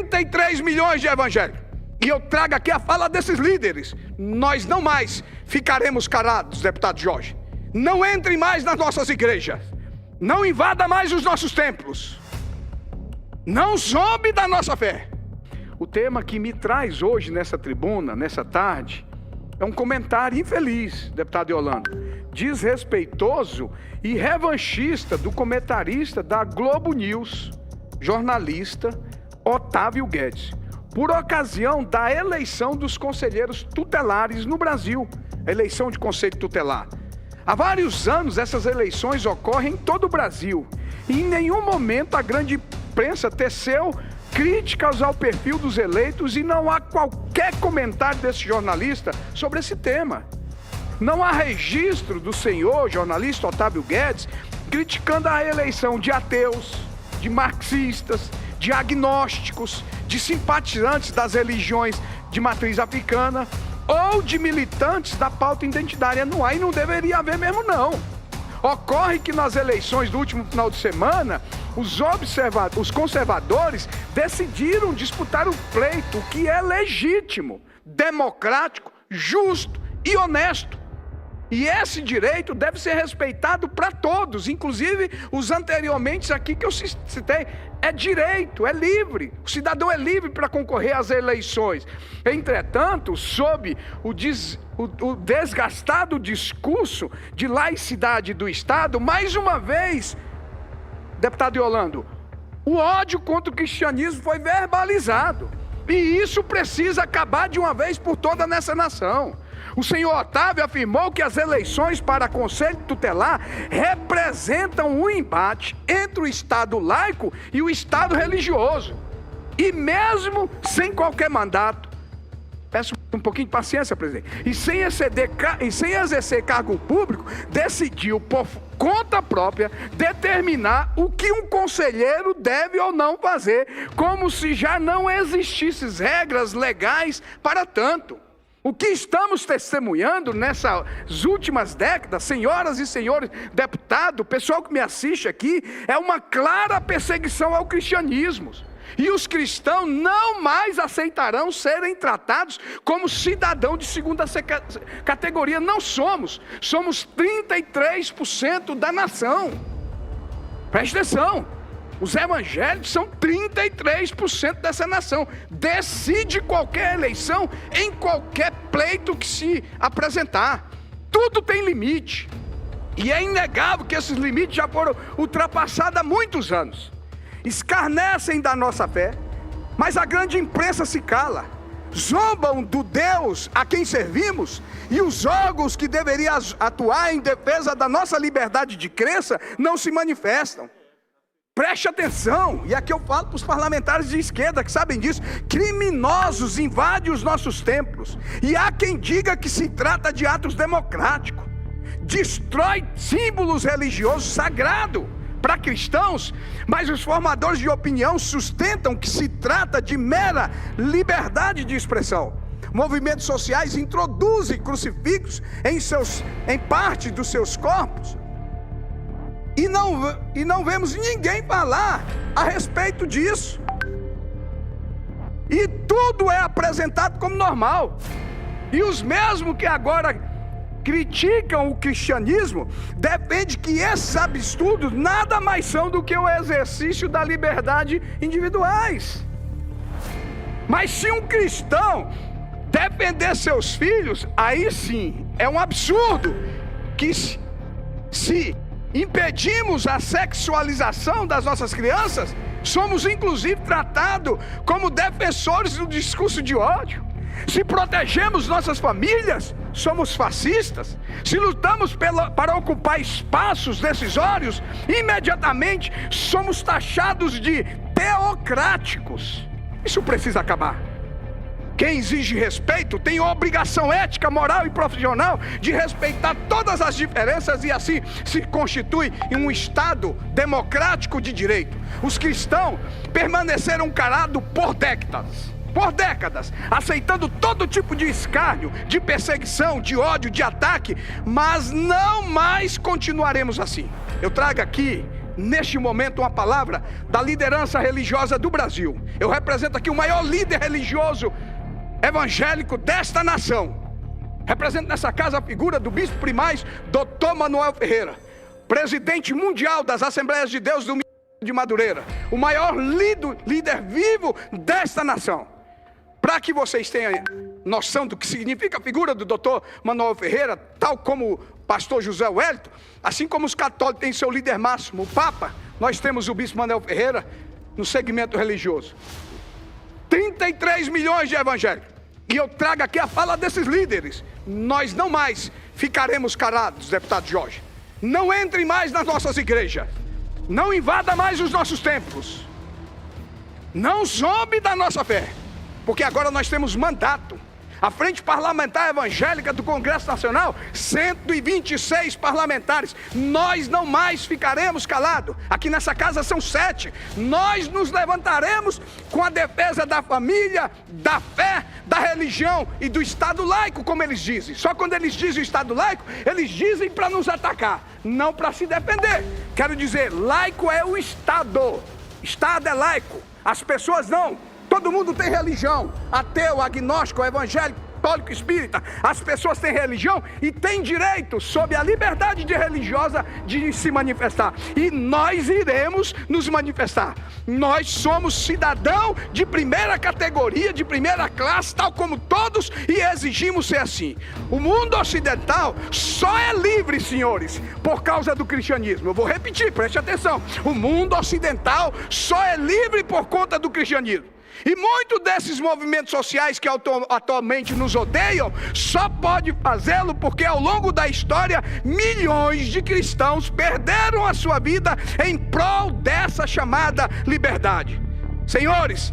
33 milhões de evangélicos. E eu trago aqui a fala desses líderes. Nós não mais ficaremos calados, deputado Jorge. Não entre mais nas nossas igrejas. Não invada mais os nossos templos. Não zombe da nossa fé. O tema que me traz hoje nessa tribuna, nessa tarde, é um comentário infeliz, deputado Yolanda, desrespeitoso e revanchista do comentarista da Globo News, jornalista Otávio Guedes, por ocasião da eleição dos conselheiros tutelares no Brasil, eleição de conselho tutelar. Há vários anos essas eleições ocorrem em todo o Brasil e em nenhum momento a grande imprensa teceu críticas ao perfil dos eleitos e não há qualquer comentário desse jornalista sobre esse tema. Não há registro do senhor jornalista Otávio Guedes criticando a eleição de ateus, de marxistas, de agnósticos, de simpatizantes das religiões de matriz africana ou de militantes da pauta identitária. Não há e não deveria haver mesmo não. Ocorre que nas eleições do último final de semana, os conservadores decidiram disputar o pleito, que é legítimo, democrático, justo e honesto. E esse direito deve ser respeitado para todos, inclusive os anteriormente aqui que eu citei. É direito, é livre. O cidadão é livre para concorrer às eleições. Entretanto, sob o desgastado discurso de laicidade do Estado, mais uma vez, deputado Yolanda, o ódio contra o cristianismo foi verbalizado. E isso precisa acabar de uma vez por todas nessa nação. O senhor Otávio afirmou que as eleições para conselho tutelar representam um embate entre o Estado laico e o Estado religioso. E mesmo sem qualquer mandato, peço um pouquinho de paciência, presidente, e sem exercer cargo público, decidiu por conta própria determinar o que um conselheiro deve ou não fazer, como se já não existissem regras legais para tanto. O que estamos testemunhando nessas últimas décadas, senhoras e senhores deputados, pessoal que me assiste aqui, é uma clara perseguição ao cristianismo. E os cristãos não mais aceitarão serem tratados como cidadão de segunda categoria. Não somos 33% da nação. Preste atenção. Os evangélicos são 33% dessa nação. Decide qualquer eleição em qualquer pleito que se apresentar. Tudo tem limite. E é inegável que esses limites já foram ultrapassados há muitos anos. Escarnecem da nossa fé, mas a grande imprensa se cala. Zombam do Deus a quem servimos e os órgãos que deveriam atuar em defesa da nossa liberdade de crença não se manifestam. Preste atenção, e aqui eu falo para os parlamentares de esquerda que sabem disso, criminosos invadem os nossos templos, e há quem diga que se trata de atos democráticos, destrói símbolos religiosos sagrados para cristãos, mas os formadores de opinião sustentam que se trata de mera liberdade de expressão. Movimentos sociais introduzem crucifixos em parte dos seus corpos, e não vemos ninguém falar a respeito disso. E tudo é apresentado como normal. E os mesmos que agora criticam o cristianismo defendem que esses absurdos nada mais são do que o exercício da liberdade individuais. Mas se um cristão defender seus filhos, aí sim é um absurdo que se impedimos a sexualização das nossas crianças, somos inclusive tratados como defensores do discurso de ódio. Se protegemos nossas famílias, somos fascistas. Se lutamos para ocupar espaços decisórios, imediatamente somos taxados de teocráticos. Isso precisa acabar. Quem exige respeito tem obrigação ética, moral e profissional de respeitar todas as diferenças e assim se constitui em um Estado democrático de direito. Os cristãos permaneceram calados por décadas, aceitando todo tipo de escárnio, de perseguição, de ódio, de ataque, mas não mais continuaremos assim. Eu trago aqui neste momento uma palavra da liderança religiosa do Brasil. Eu represento aqui o maior líder religioso evangélico desta nação. Represento nessa casa a figura do bispo primaz, Dr. Manuel Ferreira, presidente mundial das Assembleias de Deus do de Madureira, o maior líder vivo desta nação. Para que vocês tenham noção do que significa a figura do Dr. Manuel Ferreira, tal como o pastor José Wellington, assim como os católicos têm seu líder máximo, o Papa, nós temos o bispo Manuel Ferreira no segmento religioso. 33 milhões de evangélicos. E eu trago aqui a fala desses líderes. Nós não mais ficaremos calados, deputado Jorge. Não entre mais nas nossas igrejas. Não invada mais os nossos templos. Não zombe da nossa fé. Porque agora nós temos mandato. A Frente Parlamentar Evangélica do Congresso Nacional, 126 parlamentares. Nós não mais ficaremos calados. Aqui nessa casa são 7. Nós nos levantaremos com a defesa da família, da fé, da religião e do Estado laico, como eles dizem. Só quando eles dizem o Estado laico, eles dizem para nos atacar, não para se defender. Quero dizer, laico é o Estado. Estado é laico. As pessoas não. Todo mundo tem religião, ateu, agnóstico, evangélico, católico, espírita. As pessoas têm religião e têm direito, sob a liberdade religiosa, de se manifestar. E nós iremos nos manifestar. Nós somos cidadão de primeira categoria, de primeira classe, tal como todos, e exigimos ser assim. O mundo ocidental só é livre, senhores, por causa do cristianismo. Eu vou repetir, preste atenção. O mundo ocidental só é livre por conta do cristianismo. E muitos desses movimentos sociais que atualmente nos odeiam, só pode fazê-lo porque ao longo da história, milhões de cristãos perderam a sua vida em prol dessa chamada liberdade. Senhores,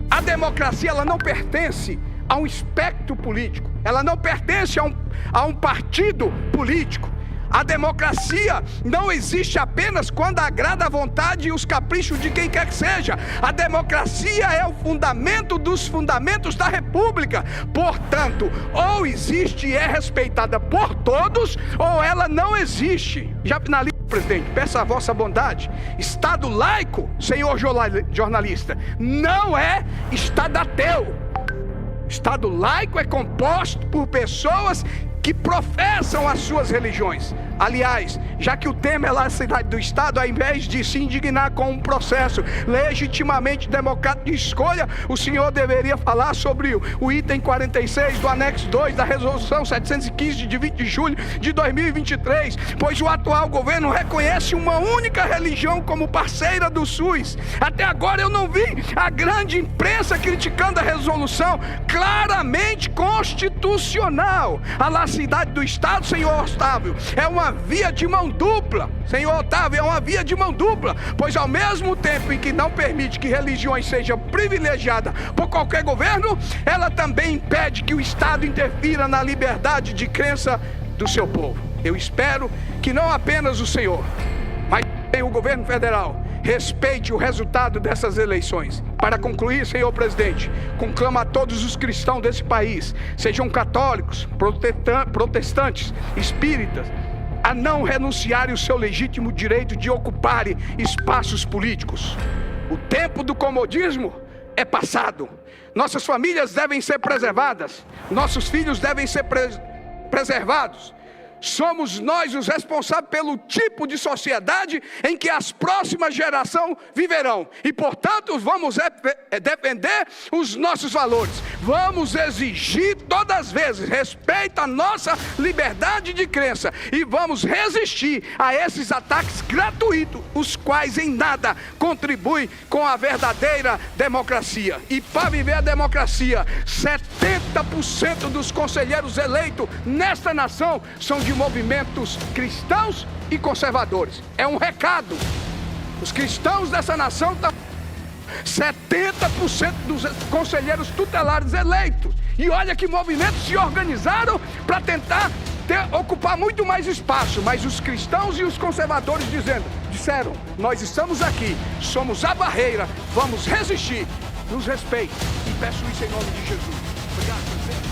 a democracia ela não pertence a um espectro político, ela não pertence a um partido político. A democracia não existe apenas quando agrada a vontade e os caprichos de quem quer que seja. A democracia é o fundamento dos fundamentos da república. Portanto, ou existe e é respeitada por todos, ou ela não existe. Já finalizo, presidente, peço a vossa bondade. Estado laico, senhor jornalista, não é Estado ateu. Estado laico é composto por pessoas que professam as suas religiões. Aliás, já que o tema é laicidade do Estado, ao invés de se indignar com um processo legitimamente democrático de escolha, o senhor deveria falar sobre o item 46 do anexo 2 da resolução 715 de 20 de julho de 2023, pois o atual governo reconhece uma única religião como parceira do SUS. Até agora eu não vi a grande imprensa criticando a resolução claramente constitucional. A laicidade do Estado, senhor Otávio, é uma via de mão dupla. Senhor Otávio, é uma via de mão dupla, pois ao mesmo tempo em que não permite que religiões sejam privilegiadas por qualquer governo, ela também impede que o Estado interfira na liberdade de crença do seu povo. Eu espero que não apenas o senhor, mas também o governo federal respeite o resultado dessas eleições. Para concluir, senhor presidente, conclamo a todos os cristãos desse país, sejam católicos, protestantes, espíritas, a não renunciarem o seu legítimo direito de ocuparem espaços políticos. O tempo do comodismo é passado. Nossas famílias devem ser preservadas, nossos filhos devem ser preservados. Somos nós os responsáveis pelo tipo de sociedade em que as próximas gerações viverão. E, portanto, vamos defender os nossos valores. Vamos exigir todas as vezes respeito à nossa liberdade de crença. E vamos resistir a esses ataques gratuitos, os quais em nada contribuem com a verdadeira democracia. E para viver a democracia, 70% dos conselheiros eleitos nesta nação são de movimentos cristãos e conservadores. É um recado. Os cristãos dessa nação estão 70% dos conselheiros tutelares eleitos. E olha que movimentos se organizaram para tentar ocupar muito mais espaço. Mas os cristãos e os conservadores disseram, nós estamos aqui, somos a barreira, vamos resistir. Nos respeite. E peço isso em nome de Jesus. Obrigado, presidente.